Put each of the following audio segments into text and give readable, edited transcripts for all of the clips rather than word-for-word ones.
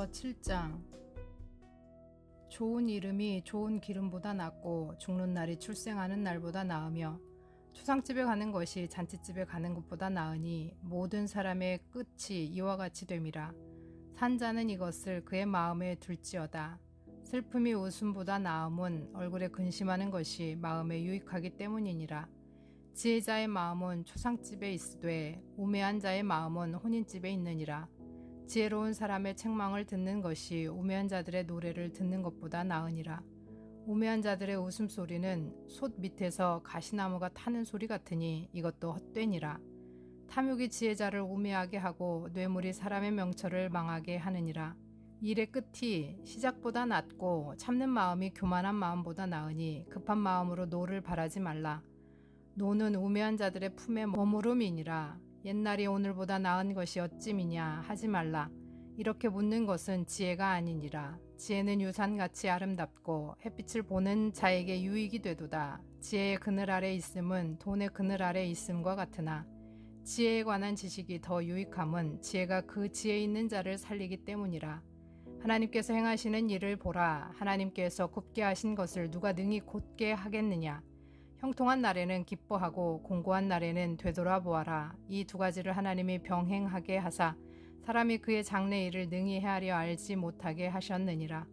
고린도후서 7장. 좋은 이름이 좋은 기름보다 낫고 죽는 날이 출생하는 날보다 나으며 추상집에 가는 것이 잔치집에 가는 것보다 나으니 모든 사람의 끝이 이와 같이 됨이라. 산자는 이것을 그의 마음에 둘지어다. 슬픔이 웃음보다 나음은 얼굴에 근심하는 것이 마음에 유익하기 때문이니라. 지혜자의 마음은 초상집에 있으되 우매한 자의 마음은 혼인집에 있느니라. 지혜로운 사람의 책망을 듣는 것이 우매한 자들의 노래를 듣는 것보다 나으니라. 우매한 자들의 웃음소리는 솥 밑에서 가시나무가 타는 소리 같으니 이것도 헛되니라. 탐욕이 지혜자를 우매하게 하고 뇌물이 사람의 명철을 망하게 하느니라. 일의 끝이 시작보다 낫고 참는 마음이 교만한 마음보다 나으니 급한 마음으로 노를 바라지 말라. 노는 우매한 자들의 품에 머무름이니라. 옛날이 오늘보다 나은 것이 어찌미냐 하지 말라. 이렇게 묻는 것은 지혜가 아니니라. 지혜는 유산같이 아름답고 햇빛을 보는 자에게 유익이 되도다. 지혜의 그늘 아래 있음은 돈의 그늘 아래 있음과 같으나 지혜에 관한 지식이 더 유익함은 지혜가 그 지혜 있는 자를 살리기 때문이라. 하나님께서 행하시는 일을 보라. 하나님께서 굽게 하신 것을 누가 능히 곧게 하겠느냐. 형통한 날에는 기뻐하고 공고한 날에는 되돌아보아라. 이 두 가지를 하나님이 병행하게 하사 사람이 그의 장래 일을 능히 헤아려 알지 못하게 하셨느니라.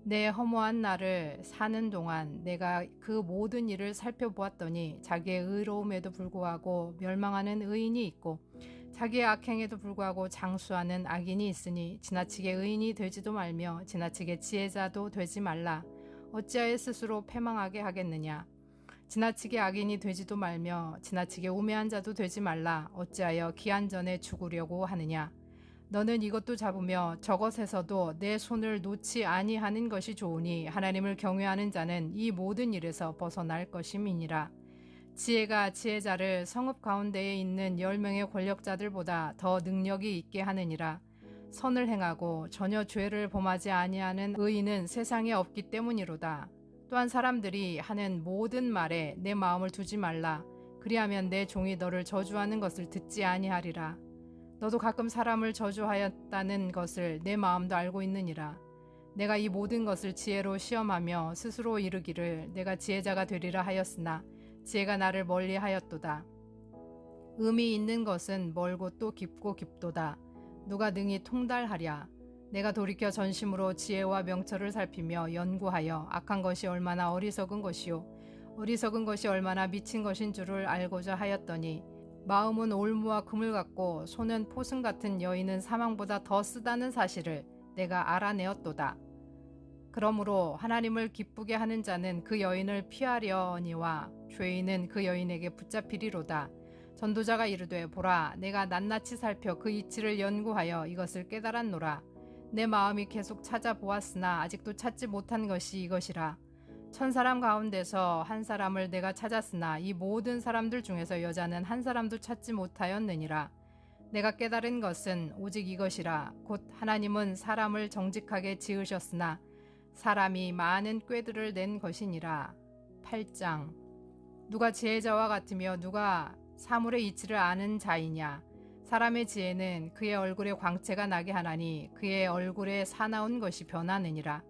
내 허무한 날을 사는 동안 내가 그 모든 일을 살펴보았더니 자기의 의로움에도 불구하고 멸망하는 의인이 있고 자기의 악행에도 불구하고 장수하는 악인이 있으니 지나치게 의인이 되지도 말며 지나치게 지혜자도 되지 말라. 어찌하여 스스로 패망하게 하겠느냐. 지나치게 악인이 되지도 말며 지나치게 우매한 자도 되지 말라. 어찌하여 기한 전에 죽으려고 하느냐. 너는 이것도 잡으며 저것에서도 내 손을 놓지 아니하는 것이 좋으니 하나님을 경외하는 자는 이 모든 일에서 벗어날 것임이니라. 지혜가 지혜자를 성읍 가운데에 있는 10명의 권력자들보다 더 능력이 있게 하느니라. 선을 행하고 전혀 죄를 범하지 아니하는 의인은 세상에 없기 때문이로다. 또한 사람들이 하는 모든 말에 내 마음을 두지 말라. 그리하면 내 종이 너를 저주하는 것을 듣지 아니하리라. 너도 가끔 사람을 저주하였다는 것을 내 마음도 알고 있느니라. 내가 이 모든 것을 지혜로 시험하며 스스로 이르기를 내가 지혜자가 되리라 하였으나 지혜가 나를 멀리하였도다. 음이 있는 것은 멀고 또 깊고 깊도다. 누가 능히 통달하랴. 내가 돌이켜 전심으로 지혜와 명철을 살피며 연구하여 악한 것이 얼마나 어리석은 것이요 어리석은 것이 얼마나 미친 것인 줄을 알고자 하였더니 마음은 올무와 금을 같고 손은 포승 같은 여인은 사망보다 더 쓰다는 사실을 내가 알아내었도다. 그러므로 하나님을 기쁘게 하는 자는 그 여인을 피하려니와 죄인은 그 여인에게 붙잡히리로다. 전도자가 이르되 보라 내가 낱낱이 살펴 그 이치를 연구하여 이것을 깨달았노라. 내 마음이 계속 찾아보았으나 아직도 찾지 못한 것이 이것이라. 1000사람 가운데서 한 사람을 내가 찾았으나 이 모든 사람들 중에서 여자는 한 사람도 찾지 못하였느니라. 내가 깨달은 것은 오직 이것이라. 곧 하나님은 사람을 정직하게 지으셨으나 사람이 많은 꾀들을 낸 것이니라. 8장. 누가 지혜자와 같으며 누가 사물의 이치를 아는 자이냐. 사람의 지혜는 그의 얼굴에 광채가 나게 하나니 그의 얼굴에 사나운 것이 변하느니라.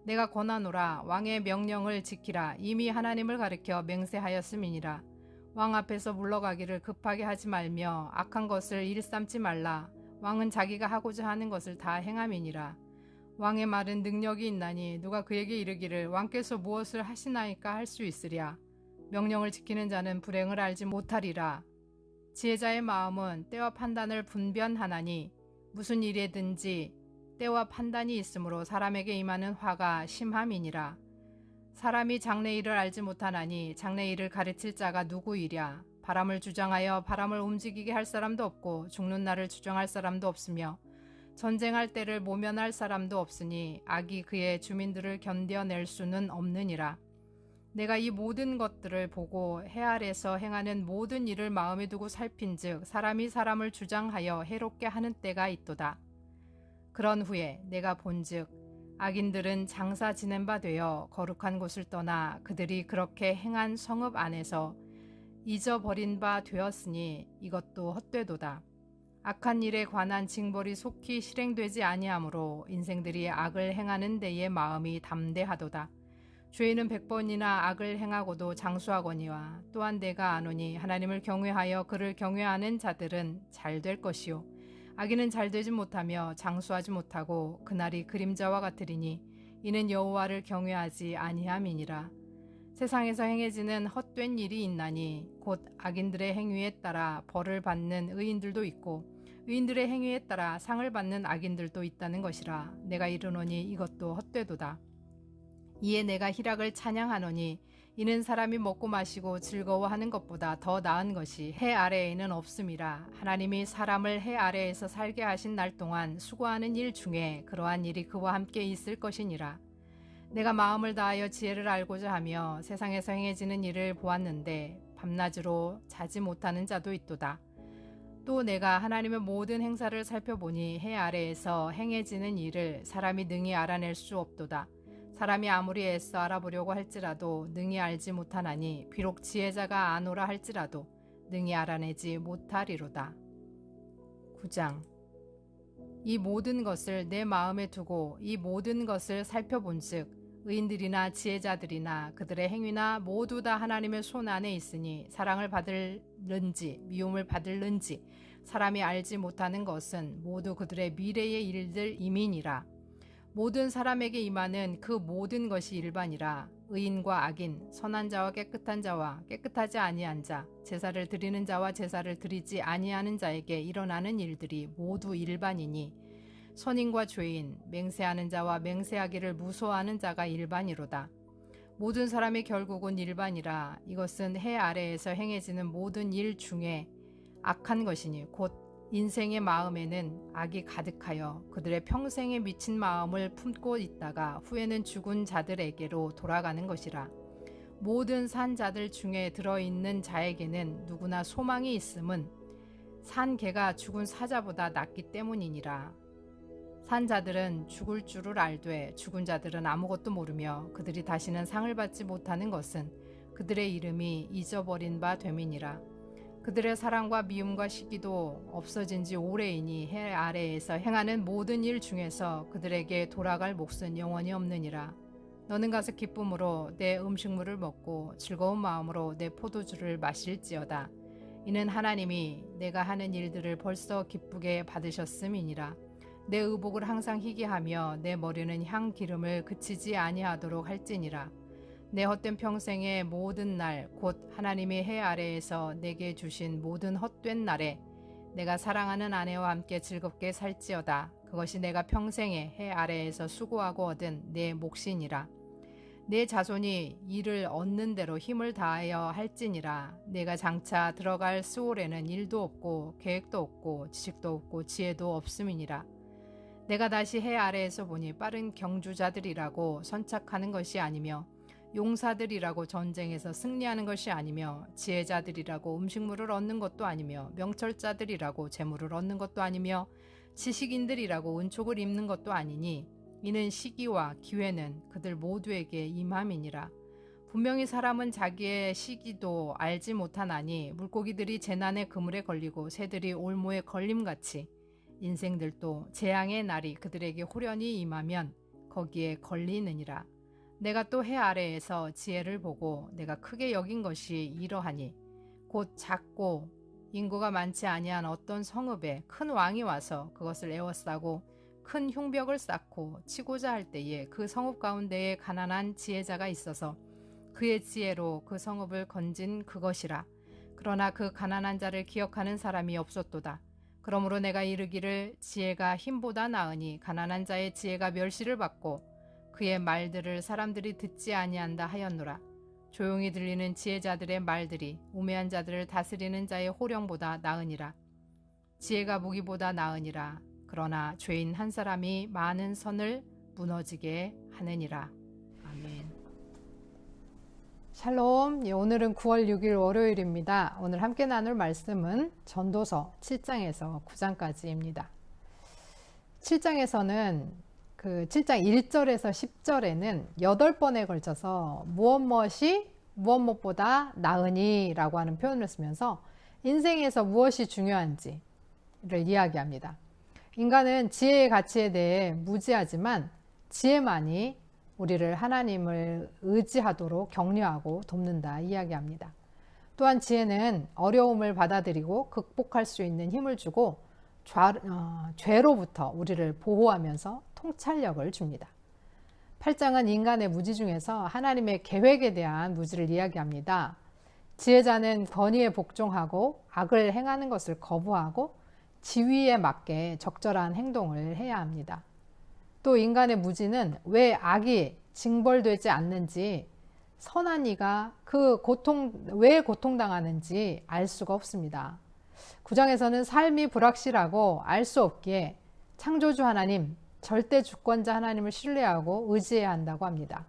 내가 권하노라. 왕의 명령을 지키라. 이미 하나님을 가리켜 맹세하였음이니라. 왕 앞에서 물러가기를 급하게 하지 말며 악한 것을 일삼지 말라. 왕은 자기가 하고자 하는 것을 다 행함이니라. 왕의 말은 능력이 있나니 누가 그에게 이르기를 왕께서 무엇을 하시나이까 할 수 있으랴. 명령을 지키는 자는 불행을 알지 못하리라. 지혜자의 마음은 때와 판단을 분별하나니 무슨 일이든지 때와 판단이 있으므로 사람에게 임하는 화가 심함이니라. 사람이 장래일을 알지 못하나니 장래일을 가르칠 자가 누구이랴. 바람을 주장하여 바람을 움직이게 할 사람도 없고 죽는 날을 주장할 사람도 없으며 전쟁할 때를 모면할 사람도 없으니 악이 그의 주민들을 견뎌낼 수는 없느니라. 내가 이 모든 것들을 보고 해 아래서 행하는 모든 일을 마음에 두고 살핀즉 사람이 사람을 주장하여 해롭게 하는 때가 있도다. 그런 후에 내가 본즉 악인들은 장사 지낸 바 되어 거룩한 곳을 떠나 그들이 그렇게 행한 성읍 안에서 잊어버린 바 되었으니 이것도 헛되도다. 악한 일에 관한 징벌이 속히 실행되지 아니하므로 인생들이 악을 행하는 데에 마음이 담대하도다. 죄인은 100번이나 악을 행하고도 장수하거니와 또한 내가 아노니 하나님을 경외하여 그를 경외하는 자들은 잘 될 것이요 악인은 잘 되지 못하며 장수하지 못하고 그날이 그림자와 같으리니 이는 여호와를 경외하지 아니함이니라. 세상에서 행해지는 헛된 일이 있나니 곧 악인들의 행위에 따라 벌을 받는 의인들도 있고 의인들의 행위에 따라 상을 받는 악인들도 있다는 것이라. 내가 이르노니 이것도 헛되도다. 이에 내가 희락을 찬양하노니 이는 사람이 먹고 마시고 즐거워하는 것보다 더 나은 것이 해 아래에는 없음이라. 하나님이 사람을 해 아래에서 살게 하신 날 동안 수고하는 일 중에 그러한 일이 그와 함께 있을 것이니라. 내가 마음을 다하여 지혜를 알고자 하며 세상에서 행해지는 일을 보았는데 밤낮으로 자지 못하는 자도 있도다. 또 내가 하나님의 모든 행사를 살펴보니 해 아래에서 행해지는 일을 사람이 능히 알아낼 수 없도다. 사람이 아무리 애써 알아보려고 할지라도 능히 알지 못하나니 비록 지혜자가 아노라 할지라도 능히 알아내지 못하리로다. 9장. 이 모든 것을 내 마음에 두고 이 모든 것을 살펴본즉 의인들이나 지혜자들이나 그들의 행위나 모두 다 하나님의 손 안에 있으니 사랑을 받을는지 미움을 받을는지 사람이 알지 못하는 것은 모두 그들의 미래의 일들 이민이라. 모든 사람에게 임하는 그 모든 것이 일반이라. 의인과 악인, 선한 자와 깨끗한 자와 깨끗하지 아니한 자, 제사를 드리는 자와 제사를 드리지 아니하는 자에게 일어나는 일들이 모두 일반이니 선인과 죄인, 맹세하는 자와 맹세하기를 무서워하는 자가 일반이로다. 모든 사람이 결국은 일반이라. 이것은 해 아래에서 행해지는 모든 일 중에 악한 것이니 곧 인생의 마음에는 악이 가득하여 그들의 평생에 미친 마음을 품고 있다가 후에는 죽은 자들에게로 돌아가는 것이라. 모든 산 자들 중에 들어있는 자에게는 누구나 소망이 있음은 산 개가 죽은 사자보다 낫기 때문이니라. 산 자들은 죽을 줄을 알되 죽은 자들은 아무것도 모르며 그들이 다시는 상을 받지 못하는 것은 그들의 이름이 잊어버린 바 됨이니라. 그들의 사랑과 미움과 시기도 없어진 지 오래이니 해 아래에서 행하는 모든 일 중에서 그들에게 돌아갈 몫은 영원히 없느니라. 너는 가서 기쁨으로 내 음식물을 먹고 즐거운 마음으로 내 포도주를 마실지어다. 이는 하나님이 내가 하는 일들을 벌써 기쁘게 받으셨음이니라. 내 의복을 항상 희게 하며 내 머리는 향 기름을 그치지 아니하도록 할지니라. 내 헛된 평생의 모든 날 곧 하나님이 해 아래에서 내게 주신 모든 헛된 날에 내가 사랑하는 아내와 함께 즐겁게 살지어다. 그것이 내가 평생에 해 아래에서 수고하고 얻은 내 몫이니라. 내 자손이 이를 얻는 대로 힘을 다하여 할지니라. 내가 장차 들어갈 스올에는 일도 없고 계획도 없고 지식도 없고 지혜도 없음이니라. 내가 다시 해 아래에서 보니 빠른 경주자들이라고 선착하는 것이 아니며 용사들이라고 전쟁에서 승리하는 것이 아니며 지혜자들이라고 음식물을 얻는 것도 아니며 명철자들이라고 재물을 얻는 것도 아니며 지식인들이라고 은촉을 입는 것도 아니니 이는 시기와 기회는 그들 모두에게 임함이니라. 분명히 사람은 자기의 시기도 알지 못하나니 물고기들이 재난의 그물에 걸리고 새들이 올무에 걸림같이 인생들도 재앙의 날이 그들에게 호련히 임하면 거기에 걸리느니라. 내가 또 해 아래에서 지혜를 보고 내가 크게 여긴 것이 이러하니 곧 작고 인구가 많지 아니한 어떤 성읍에 큰 왕이 와서 그것을 에워싸고 큰 흉벽을 쌓고 치고자 할 때에 그 성읍 가운데에 가난한 지혜자가 있어서 그의 지혜로 그 성읍을 건진 그것이라. 그러나 그 가난한 자를 기억하는 사람이 없었도다. 그러므로 내가 이르기를 지혜가 힘보다 나으니 가난한 자의 지혜가 멸시를 받고 그의 말들을 사람들이 듣지 아니한다 하였노라. 조용히 들리는 지혜자들의 말들이 우매한 자들을 다스리는 자의 호령보다 나으니라. 지혜가 무기보다 나으니라. 그러나 죄인 한 사람이 많은 선을 무너지게 하느니라. 아멘. 샬롬. 오늘은 9월 6일 월요일입니다. 오늘 함께 나눌 말씀은 전도서 7장에서 9장까지입니다. 7장에서는 7장 1절에서 10절에는 8번에 걸쳐서 무엇이 무엇 무엇보다 나으니 라고 하는 표현을 쓰면서 인생에서 무엇이 중요한지 이야기합니다. 인간은 지혜의 가치에 대해 무지하지만 지혜만이 우리를 하나님을 의지하도록 격려하고 돕는다 이야기합니다. 또한 지혜는 어려움을 받아들이고 극복할 수 있는 힘을 주고 죄로부터 우리를 보호하면서 통찰력을 줍니다. 8장은 인간의 무지 중에서 하나님의 계획에 대한 무지를 이야기합니다. 지혜자는 권위에 복종하고 악을 행하는 것을 거부하고 지위에 맞게 적절한 행동을 해야 합니다. 또 인간의 무지는 왜 악이 징벌되지 않는지, 선한 이가 왜 고통당하는지 알 수가 없습니다. 9장에서는 삶이 불확실하고 알 수 없기에 창조주 하나님, 절대 주권자 하나님을 신뢰하고 의지해야 한다고 합니다.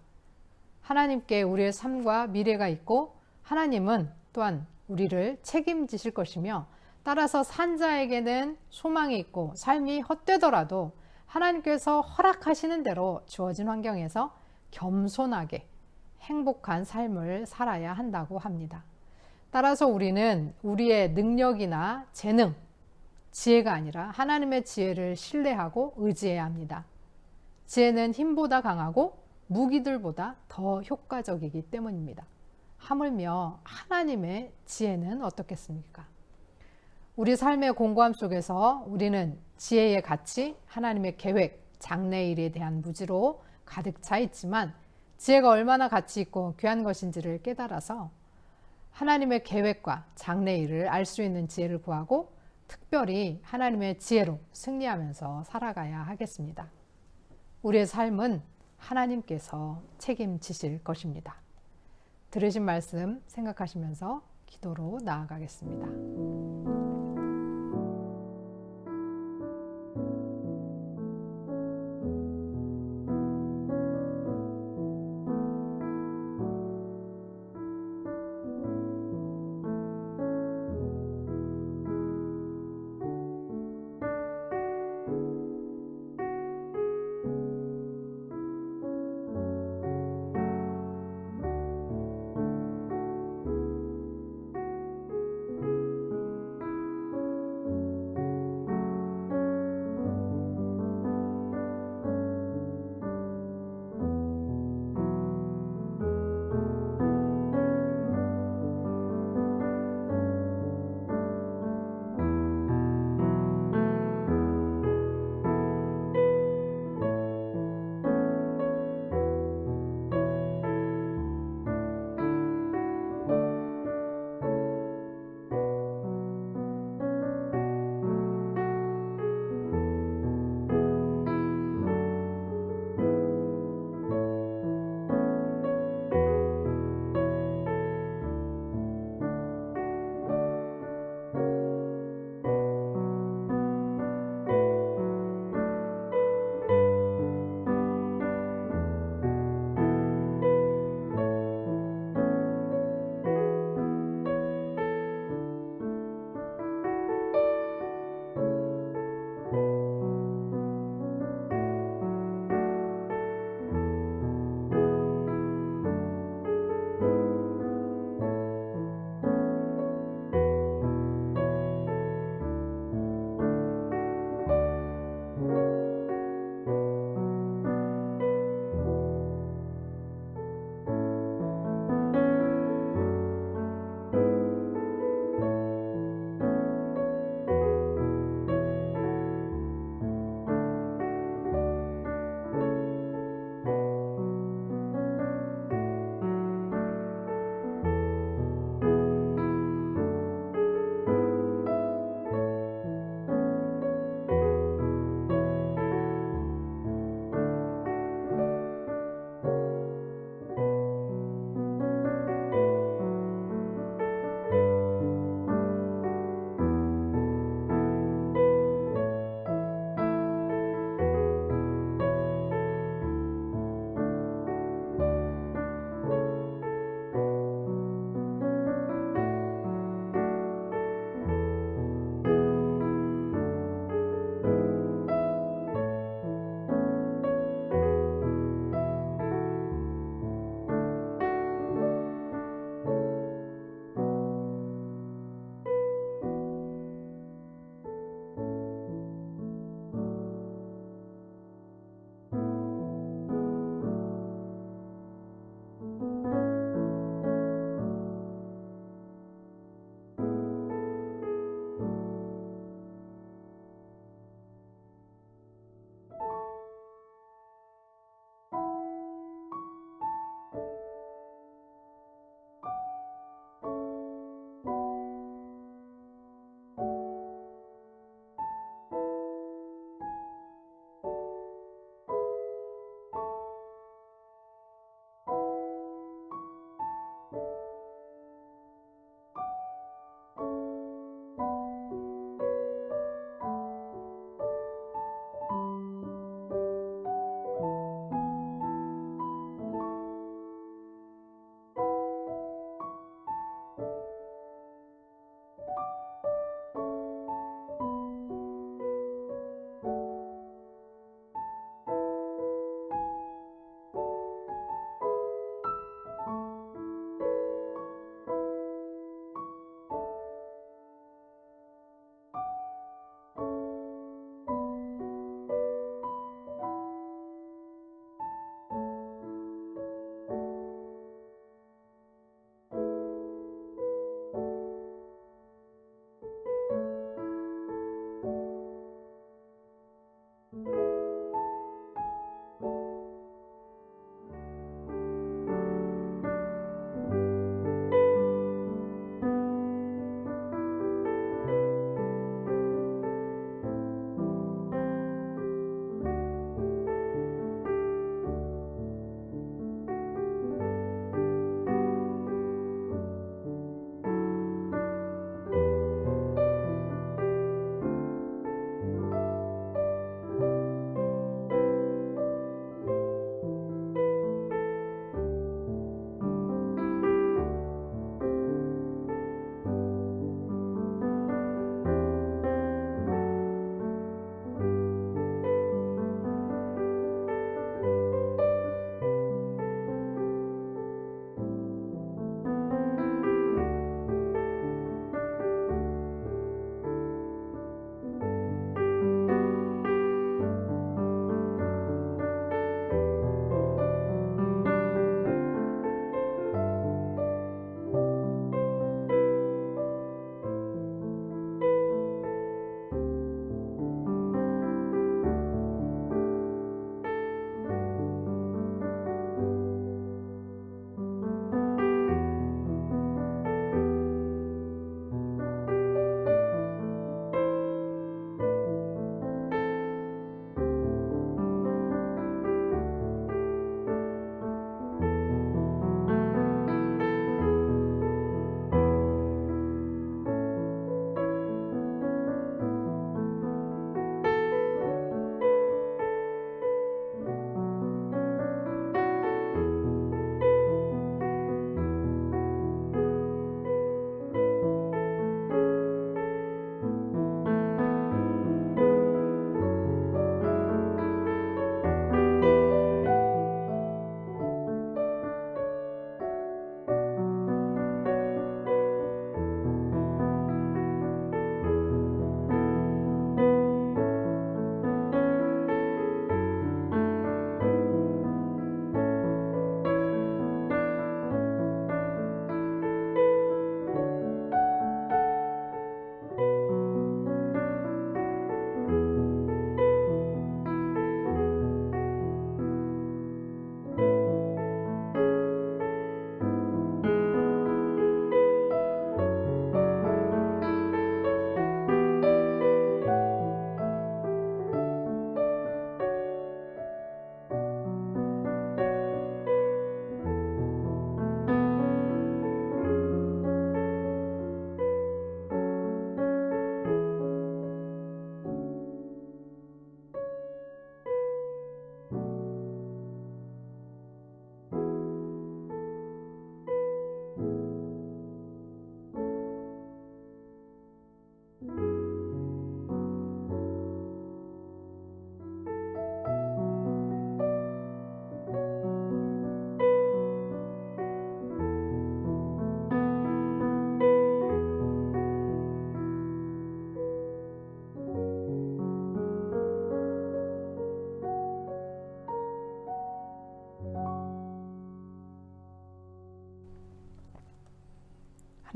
하나님께 우리의 삶과 미래가 있고 하나님은 또한 우리를 책임지실 것이며, 따라서 산 자에게는 소망이 있고 삶이 헛되더라도 하나님께서 허락하시는 대로 주어진 환경에서 겸손하게 행복한 삶을 살아야 한다고 합니다. 따라서 우리는 우리의 능력이나 재능, 지혜가 아니라 하나님의 지혜를 신뢰하고 의지해야 합니다. 지혜는 힘보다 강하고 무기들보다 더 효과적이기 때문입니다. 하물며 하나님의 지혜는 어떻겠습니까? 우리 삶의 공고함 속에서 우리는 지혜의 가치, 하나님의 계획, 장래일에 대한 무지로 가득 차 있지만, 지혜가 얼마나 가치 있고 귀한 것인지를 깨달아서 하나님의 계획과 장래일을 알 수 있는 지혜를 구하고 특별히 하나님의 지혜로 승리하면서 살아가야 하겠습니다. 우리의 삶은 하나님께서 책임지실 것입니다. 들으신 말씀 생각하시면서 기도로 나아가겠습니다.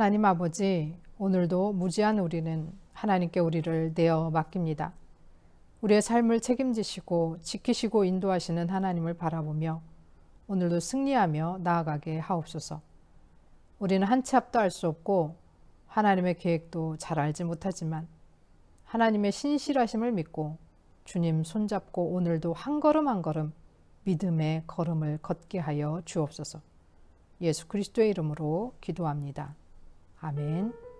하나님 아버지, 오늘도 무지한 우리는 하나님께 우리를 내어 맡깁니다. 우리의 삶을 책임지시고 지키시고 인도하시는 하나님을 바라보며 오늘도 승리하며 나아가게 하옵소서. 우리는 한 치 앞도 알 수 없고 하나님의 계획도 잘 알지 못하지만 하나님의 신실하심을 믿고 주님 손잡고 오늘도 한 걸음 한 걸음 믿음의 걸음을 걷게 하여 주옵소서. 예수 그리스도의 이름으로 기도합니다. 아멘.